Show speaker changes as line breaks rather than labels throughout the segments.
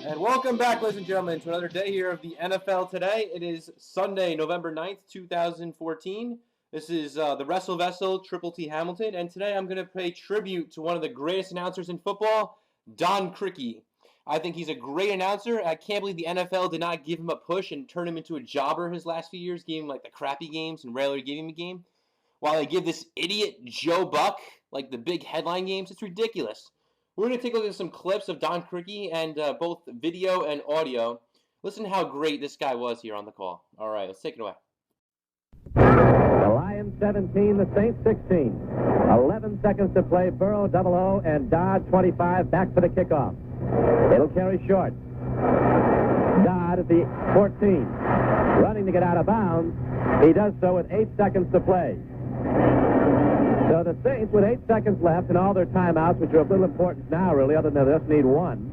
And welcome back, ladies and gentlemen, to another day here of the NFL Today. It is Sunday, November 9th, 2014. This is the Wrestle Vessel, Triple T Hamilton, and today I'm going to pay tribute to one of the greatest announcers in football, Don Criqui. I think he's a great announcer. I can't believe the NFL did not give him a push and turn him into a jobber his last few years, gave him like the crappy games and rarely gave him a game, while they give this idiot Joe Buck like the big headline games. It's ridiculous. We're going to take a look at some clips of Don Criqui and both video and audio. Listen to how great this guy was here on the call. All right, let's take it away.
The Lions 17, the Saints 16. 11 seconds to play. Burrow, 00, and Dodd, 25, back for the kickoff. It'll carry short. Dodd at the 14. Running to get out of bounds. He does so with 8 seconds to play. So the Saints, with 8 seconds left and all their timeouts, which are of little importance now, really, other than they just need one,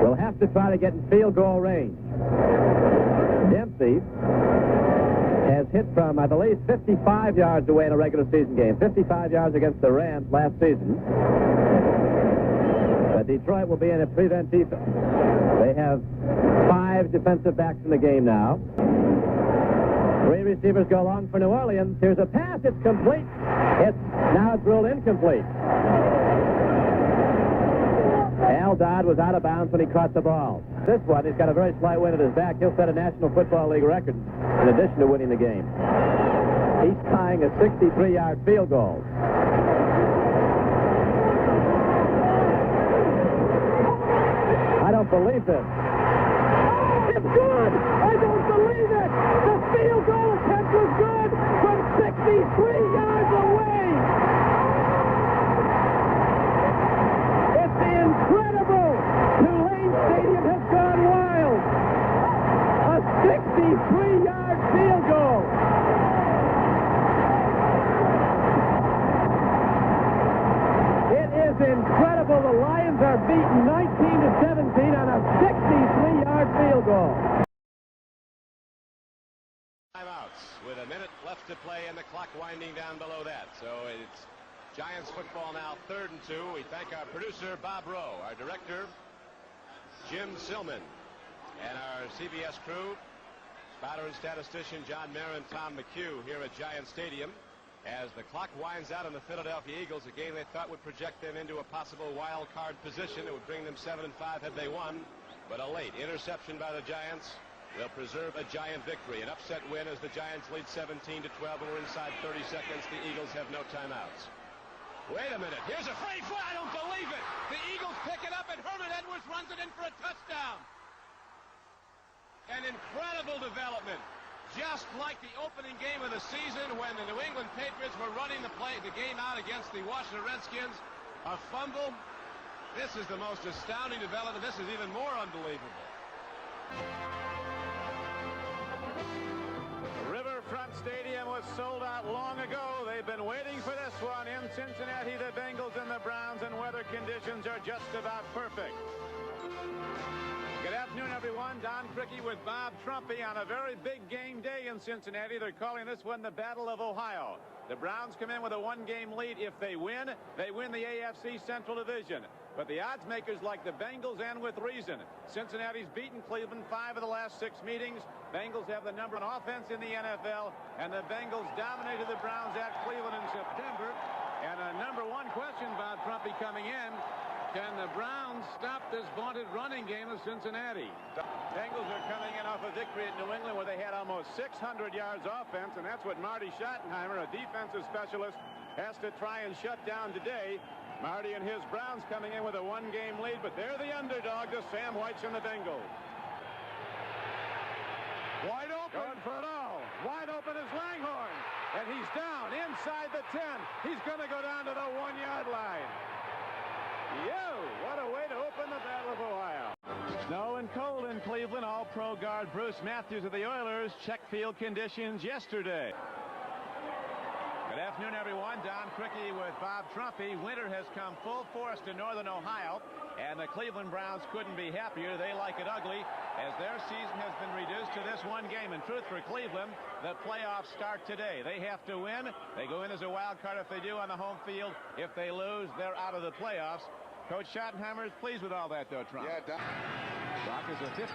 will have to try to get in field goal range. Dempsey has hit from, I believe, 55 yards away in a regular season game. 55 yards against the Rams last season. But Detroit will be in a prevent defense. They have 5 defensive backs in the game now. 3 receivers go long for New Orleans. Here's a pass. It's complete. Now it's ruled incomplete. Al Dodd was out of bounds when he caught the ball. This one, he's got a very slight wind at his back. He'll set a National Football League record in addition to winning the game. He's tying a 63-yard field goal. I don't believe this. It's good! I don't believe it! The field goal attempt was good from 63 yards away! It's incredible! Tulane Stadium has gone wild! A 63-yard field goal! It is incredible! The Lions are beaten 19-17 on a 63-yard field goal.
Timeouts with a minute left to play and the clock winding down below that. So it's Giants football now, 3rd and 2. We thank our producer, Bob Rowe, our director, Jim Silman, and our CBS crew, spotter and statistician John Mayer and Tom McHugh here at Giant Stadium. As the clock winds out on the Philadelphia Eagles, a game they thought would project them into a possible wild card position. It would bring them 7-5 had they won. But a late interception by the Giants will preserve a Giant victory. An upset win as the Giants lead 17-12, and we're inside 30 seconds. The Eagles have no timeouts. Wait a minute. Here's a free foot. I don't believe it. The Eagles pick it up, and Herman Edwards runs it in for a touchdown. An incredible development. Just like the opening game of the season when the New England Patriots were running the game out against the Washington Redskins. A fumble. This is the most astounding development. This is even more unbelievable.
Riverfront Stadium was sold out long ago. They've been waiting for this one in Cincinnati. The Bengals and the Browns, and weather conditions are just about perfect. Good afternoon, everyone. Don Criqui with Bob Trumpy on a very big game day in Cincinnati. They're calling this one the Battle of Ohio. The Browns come in with a 1-game lead. If they win the AFC Central Division. But the odds makers like the Bengals, and with reason. Cincinnati's beaten Cleveland 5 of the last 6 meetings. Bengals have the number 1 offense in the NFL, and the Bengals dominated the Browns at Cleveland in September. And a number 1 question, Bob Trumpy, coming in. Can the Browns stop this vaunted running game of Cincinnati? Bengals are coming in off a victory at New England where they had almost 600 yards offense, and that's what Marty Schottenheimer, a defensive specialist, has to try and shut down today. Marty and his Browns coming in with a 1-game lead, but they're the underdog to Sam White's and the Bengals. Wide open. Going for it all. Wide open is Langhorne, and he's down inside the 10. He's going to go down to the 1-yard line. What a way to open the Battle of Ohio. Snow and cold in Cleveland. All-Pro guard Bruce Matthews of the Oilers checked field conditions yesterday. Good afternoon, everyone. Don Criqui with Bob Trumpy. Winter has come full force to northern Ohio, and the Cleveland Browns couldn't be happier. They like it ugly, as their season has been reduced to this 1 game. In truth, for Cleveland, the playoffs start today. They have to win. They go in as a wild card if they do on the home field. If they lose, they're out of the playoffs. Coach Schottenheimer is pleased with all that, though, Trump.
Yeah, Don.
Brock is a 56%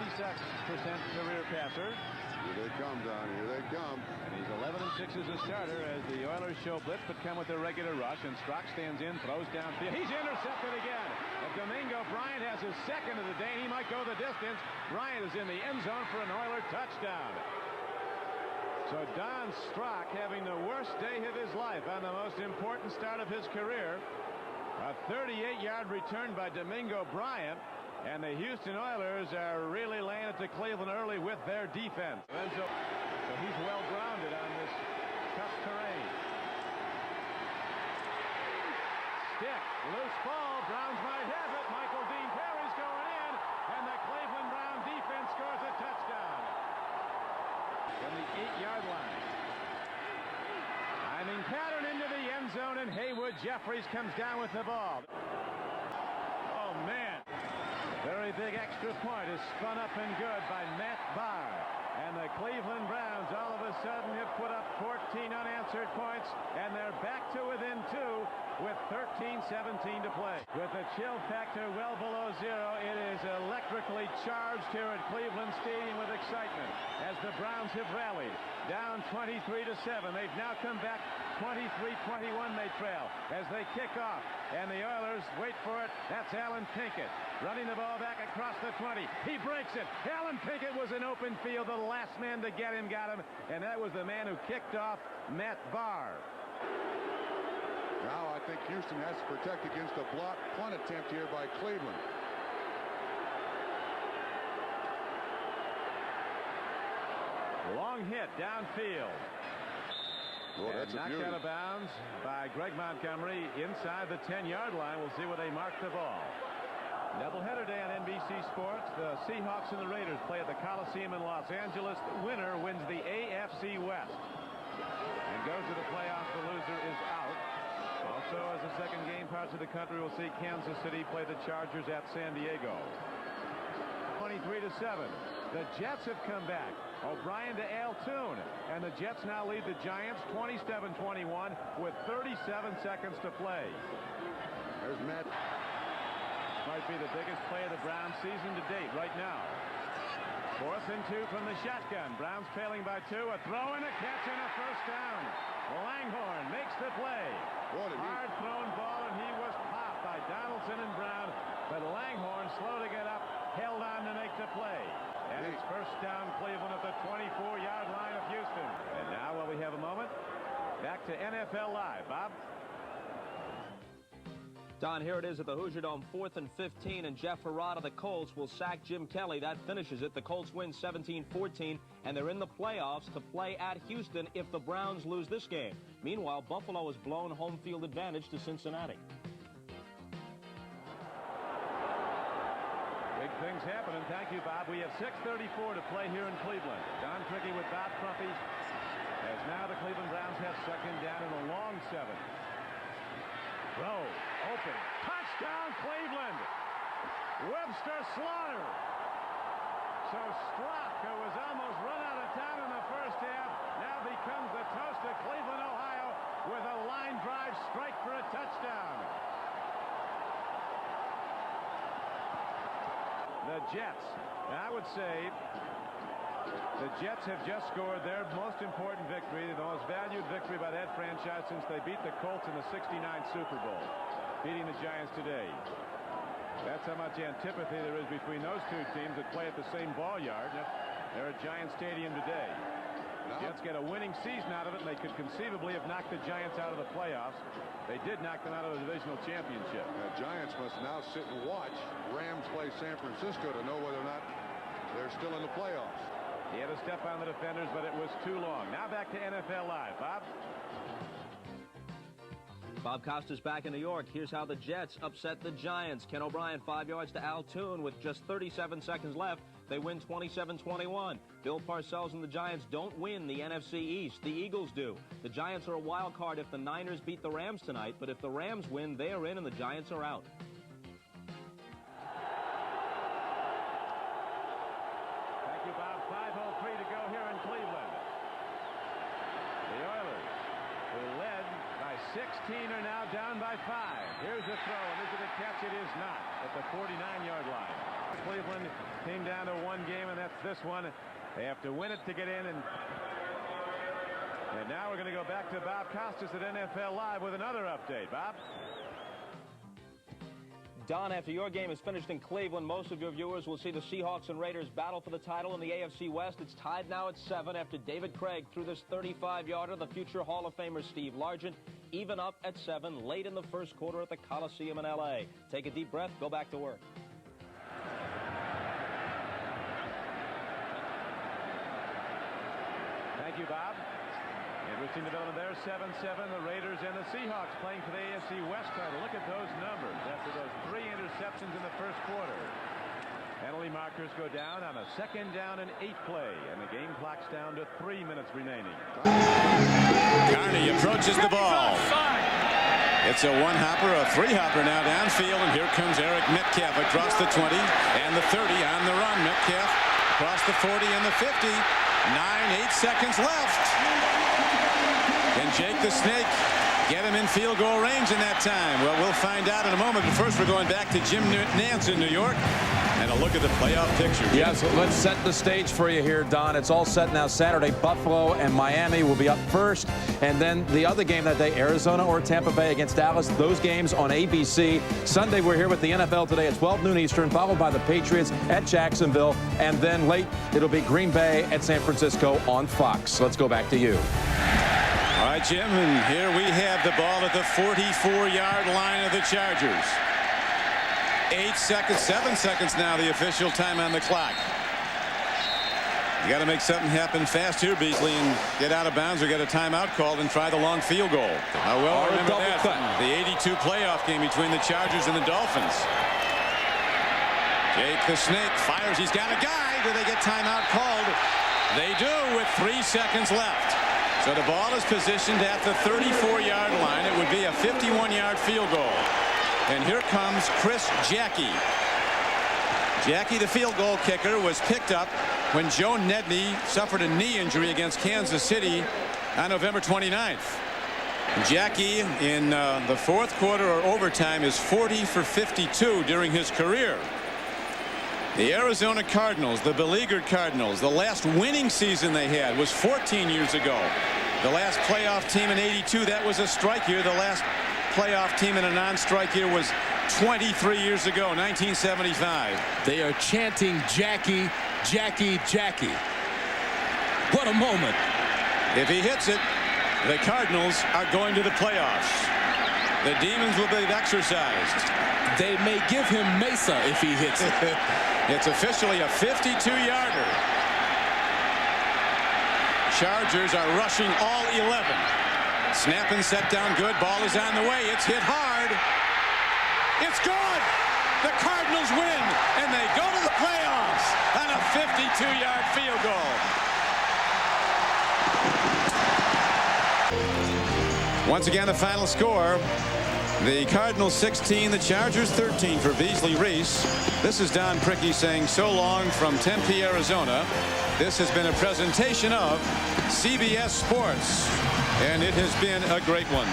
career passer.
Here they come, Don. Here they come.
And he's 11-6 as a starter as the Oilers show blitz but come with a regular rush. And Strock stands in, throws downfield. He's intercepted again. And Domingo Bryant has his second of the day. And he might go the distance. Bryant is in the end zone for an Oiler touchdown. So Don Strock having the worst day of his life on the most important start of his career. A 38-yard return by Domingo Bryant. And the Houston Oilers are really laying it to Cleveland early with their defense. So he's well grounded on this tough terrain. Stick, loose ball. Browns might have it. Michael Dean Perry's going in. And the Cleveland Brown defense scores a touchdown. From the 8-yard line. Timing pattern into the end zone, and Haywood Jeffries comes down with the ball. Oh, man. Very big extra point is spun up and good by Matt Barr. And the Cleveland Browns all of a sudden have put up 14 unanswered points, and they're back to within 2 with 13-17 to play. With the chill factor well below 0, it is electrically charged here at Cleveland Stadium with excitement as the Browns have rallied. Down 23-7. They've now come back 23-21 they trail as they kick off. And the Oilers wait for it. That's Alan Pinkett running the ball back across the 20. He breaks it. Alan Pinkett was in open field. The last man to get him got him. And that was the man who kicked off Matt Barr.
Now I think Houston has to protect against a block punt attempt here by Cleveland.
Long hit downfield.
Oh, that's
knocked out of bounds by Greg Montgomery inside the 10-yard line. We'll see where they mark the ball. Doubleheader day on NBC Sports. The Seahawks and the Raiders play at the Coliseum in Los Angeles. The winner wins the AFC West and goes to the playoffs. The loser is out. Also, as the second game, parts of the country will see Kansas City play the Chargers at San Diego. 23-7. The Jets have come back. O'Brien to Altoon, and the Jets now lead the Giants 27-21 with 37 seconds to play.
There's Matt.
Might be the biggest play of the Browns season to date right now. 4th and 2 from the shotgun. Browns trailing by 2. A throw and a catch and a first down. Langhorne makes the play. Hard thrown ball, and he was popped by Donaldson and Brown, but Langhorne, slow to get up, held on to make the play. And it's first down Cleveland at the 24-yard line of Houston. And now, while we have a moment, back to NFL Live. Bob?
Don, here it is at the Hoosier Dome, 4th and 15, and Jeff Herrod of the Colts will sack Jim Kelly. That finishes it. The Colts win 17-14, and they're in the playoffs to play at Houston if the Browns lose this game. Meanwhile, Buffalo has blown home field advantage to Cincinnati.
Big things happening. Thank you, Bob. We have 6:34 to play here in Cleveland. Don Criqui with Bob Crumpy, as now the Cleveland Browns have second down and a long 7. Throw, open, touchdown Cleveland! Webster Slaughter. So Strock, who was almost run out of town in the first half, now becomes the toast of Cleveland, Ohio, with a line drive strike for a touchdown. The Jets, I would say the Jets have just scored their most important victory, the most valued victory by that franchise since they beat the Colts in the '69 Super Bowl, beating the Giants today. That's how much antipathy there is between those two teams that play at the same ball yard. They're at Giant Stadium today. The Jets get a winning season out of it, and they could conceivably have knocked the Giants out of the playoffs. They did knock them out of the divisional championship.
The Giants must now sit and watch Rams play San Francisco to know whether or not they're still in the playoffs.
He had to step on the defenders, but it was too long. Now back to NFL Live. Bob?
Bob Costa's back in New York. Here's how the Jets upset the Giants. Ken O'Brien, 5 yards to Altoon with just 37 seconds left. They win 27-21. Bill Parcells and the Giants don't win the NFC East. The Eagles do. The Giants are a wild card if the Niners beat the Rams tonight, but if the Rams win, they are in and the Giants are out.
Thank you, Bob. 5:03 to go here in Cleveland. The Oilers, who led by 16 are now down by 5. Here's the throw, and is it a catch? It is not at the 49-yard line. Cleveland came down to one game, and that's this one. They have to win it to get in, and now we're going to go back to Bob Costas at NFL Live with another update. Bob?
Don, after your game is finished in Cleveland, most of your viewers will see the Seahawks and Raiders battle for the title in the AFC West. It's tied now at 7 after David Craig threw this 35-yarder. The future Hall of Famer Steve Largent even up at 7 late in the first quarter at the Coliseum in L.A. Take a deep breath, go back to work.
Thank you, Bob. Interesting development there, 7-7. The Raiders and the Seahawks playing for the AFC West title. Look at those numbers after those 3 interceptions in the first quarter. Penalty markers go down on a 2nd down and 8 play, and the game clock's down to 3 minutes remaining.
Carney approaches the ball. It's a 1-hopper, a 3-hopper now downfield, and here comes Eric Metcalf across the 20 and the 30 on the run. Metcalf across the 40 and the 50. 8 seconds left. Can Jake the Snake get him in field goal range in that time? Well, we'll find out in a moment. But first, we're going back to Jim Nantz in New York and a look at the playoff picture.
Yes, let's set the stage for you here, Don. It's all set now. Saturday, Buffalo and Miami will be up first. And then the other game that day, Arizona or Tampa Bay against Dallas. Those games on ABC. Sunday, we're here with the NFL today at 12 noon Eastern, followed by the Patriots at Jacksonville. And then late, it'll be Green Bay at San Francisco on Fox. Let's go back to you.
All right, Jim, and here we have the ball at the 44-yard line of the Chargers. 8 seconds, 7 seconds now, the official time on the clock. You got to make something happen fast here, Beasley, and get out of bounds or get a timeout called and try the long field goal. I well remember that from the '82 playoff game between the Chargers and the Dolphins. Jake the Snake fires. He's got a guy. Do they get timeout called? They do with 3 seconds left. So the ball is positioned at the 34-yard line. It would be a 51-yard field goal. And here comes Chris Jackie. Jackie, the field goal kicker, was picked up when Joe Nedney suffered a knee injury against Kansas City on November 29th. Jackie in the fourth quarter or overtime is 40 for 52 during his career. The Arizona Cardinals, the beleaguered Cardinals, the last winning season they had was 14 years ago. The last playoff team in '82, that was a strike year. The last playoff team in a non-strike year was 23 years ago, 1975.
They are chanting Jackie, Jackie, Jackie. What a moment.
If he hits it, the Cardinals are going to the playoffs. The demons will be exorcised.
They may give him Mesa if he hits it.
It's officially a 52-yarder. Chargers are rushing all 11. Snap and set down good. Ball is on the way. It's hit hard. It's good. The Cardinals win, and they go to the playoffs on a 52-yard field goal. Once again, the final score. The Cardinals 16, the Chargers 13 for Beasley Reese. This is Don Criqui saying so long from Tempe, Arizona. This has been a presentation of CBS Sports, and it has been a great one.